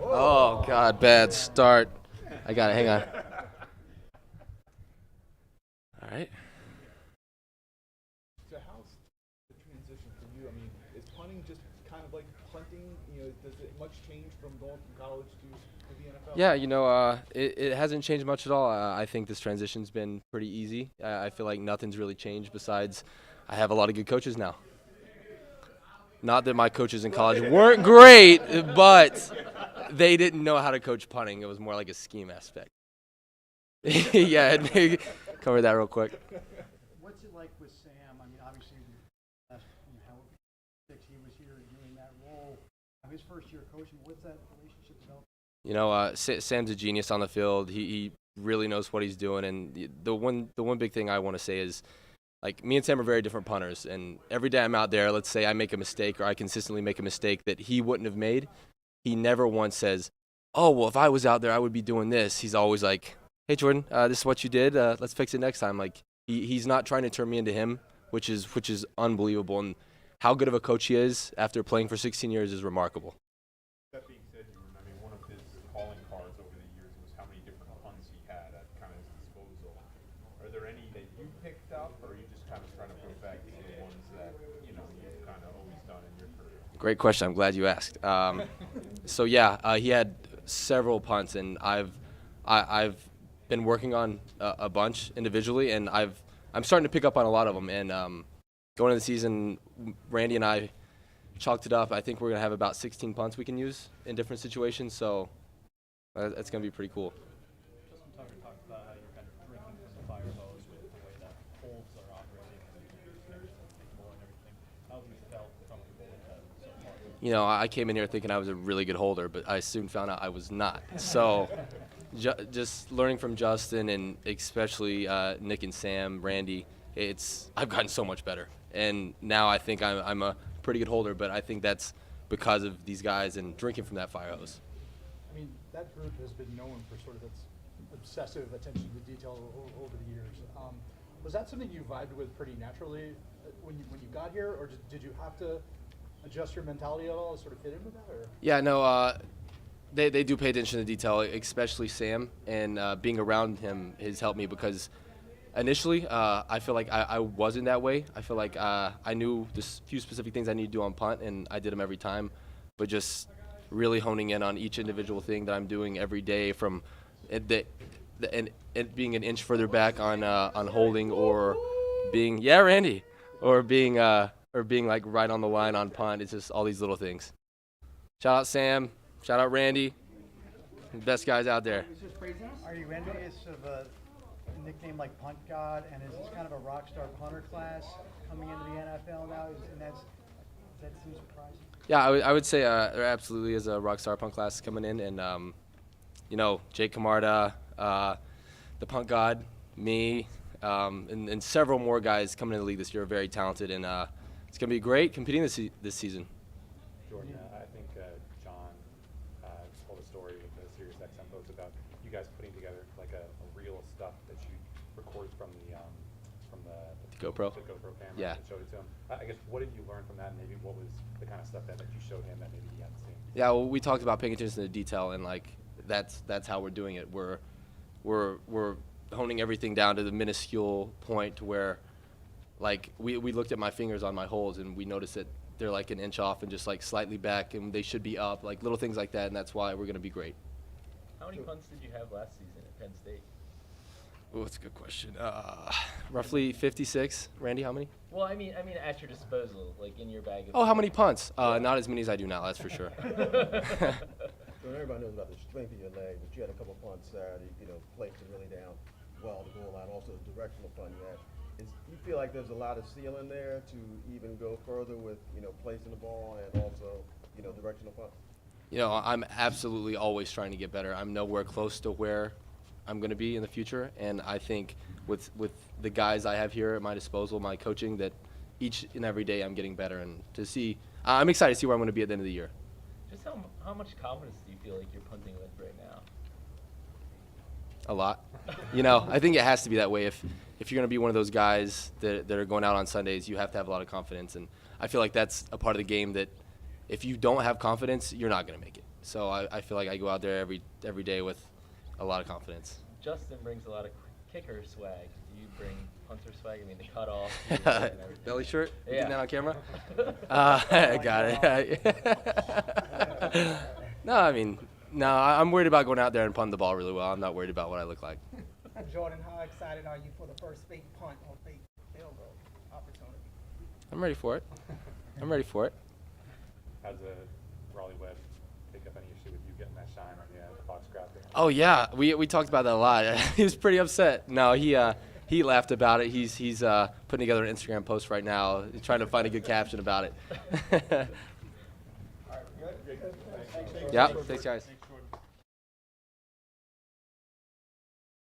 Oh, God, bad start. I got it. Hang on. All right. So how's the transition for you? I mean, is punting just kind of like punting? Does it much change from going from college to the NFL? Yeah, it hasn't changed much at all. I think this transition's been pretty easy. I feel like nothing's really changed besides I have a lot of good coaches now. Not that my coaches in college weren't great, but they didn't know how to coach punting. It was more like a scheme aspect. Yeah, cover that real quick. What's it like with Sam? I mean, obviously, last how he was here doing that role. His first year coaching. What's that relationship developed? Sam's a genius on the field. He really knows what he's doing, and the one big thing I want to say is, like, me and Sam are very different punters, and every day I'm out there, let's say I make a mistake or I consistently make a mistake that he wouldn't have made, he never once says, oh, well, if I was out there, I would be doing this. He's always like, hey, Jordan, this is what you did. Let's fix it next time. Like, he's not trying to turn me into him, which is unbelievable. And how good of a coach he is after playing for 16 years is remarkable. That being said, one of his calling cards over the years was how many different punts he had at kind of his disposal. Are there any that you picked up, or are you just kind of trying to perfect the ones that you've kind of always done in your career? Great question. I'm glad you asked. He had several punts, and I've been working on a bunch individually, and I'm starting to pick up on a lot of them. And going into the season, Randy and I chalked it up. I think we're going to have about 16 punts we can use in different situations, so that's going to be pretty cool. Justin Tucker talked about how you're kind of drinking from the fire hose with the way that holds are operating and everything. How have you felt comfortable with that so far? I came in here thinking I was a really good holder, but I soon found out I was not. So just learning from Justin and especially Nick and Sam, Randy, I've gotten so much better. And now I think I'm a pretty good holder, but I think that's because of these guys and drinking from that fire hose. I mean, that group has been known for sort of its obsessive attention to detail over the years. Was that something you vibed with pretty naturally when you got here, or did you have to adjust your mentality at all to sort of fit in with that? Or? Yeah, no, they do pay attention to detail, especially Sam, and being around him has helped me because initially I feel like I wasn't that way. I feel like I knew the few specific things I need to do on punt, and I did them every time, but just really honing in on each individual thing that I'm doing every day, from it being an inch further back on holding, or being Randy, or being like right on the line on punt. It's just all these little things. Shout out Sam, shout out Randy, the best guys out there. Are you envious of a nickname like Punt God, and is this kind of a rock star punter class coming into the NFL now? Does that seem surprising? Yeah, I would say there absolutely is a rock star punt class coming in, and Jake Camarda, the Punt God, me, and several more guys coming in the league this year are very talented, and it's going to be great competing this season. Jordan, I think John told a story with the Sirius XM folks about you guys putting together like a reel of stuff that you recorded from the GoPro. The GoPro camera. Yeah. And showed it to him. I guess, what did you learn from that, and maybe what was the kind of stuff that you showed him that maybe he hadn't seen? Yeah, well, we talked about paying attention to detail, and like that's how we're doing it. We're honing everything down to the minuscule point to where, like, we looked at my fingers on my holes, and we noticed that they're like an inch off and just like slightly back, and they should be up, like little things like that, and that's why we're going to be great. How many punts did you have last season at Penn State? Oh, that's a good question. Roughly 56. Randy, how many? Well, I mean, at your disposal, like in your bag of. Oh, how many punts? Not as many as I do now, that's for sure. So everybody knows about the strength of your leg, but you had a couple punts Saturday, placed it really down well the goal line, also the directional punt you had. You feel like there's a lot of ceiling there to even go further with, placing the ball and also, directional punt? I'm absolutely always trying to get better. I'm nowhere close to where I'm going to be in the future, and I think with the guys I have here at my disposal, my coaching, that each and every day I'm getting better, and I'm excited to see where I'm going to be at the end of the year. Just how much confidence do you feel like you're punting with right now? A lot. I think it has to be that way. If you're going to be one of those guys that are going out on Sundays, you have to have a lot of confidence, and I feel like that's a part of the game that if you don't have confidence, you're not going to make it. So I feel like I go out there every day with a lot of confidence. Justin brings a lot of kicker swag. Do you bring punter swag? I mean, the cutoff. and everything. Belly shirt? You Yeah. getting that on camera? I got it. No, I mean, no, I'm worried about going out there and punting the ball really well. I'm not worried about what I look like. Jordan, how excited are you for the first fake punt or fake field goal opportunity? I'm ready for it. I'm ready for it. How's Raleigh Webb pick up any issue with you getting that shine on the box grab there? Oh yeah, we talked about that a lot. He was pretty upset. No, he laughed about it. He's putting together an Instagram post right now, trying to find a good caption about it. Yeah, thanks guys.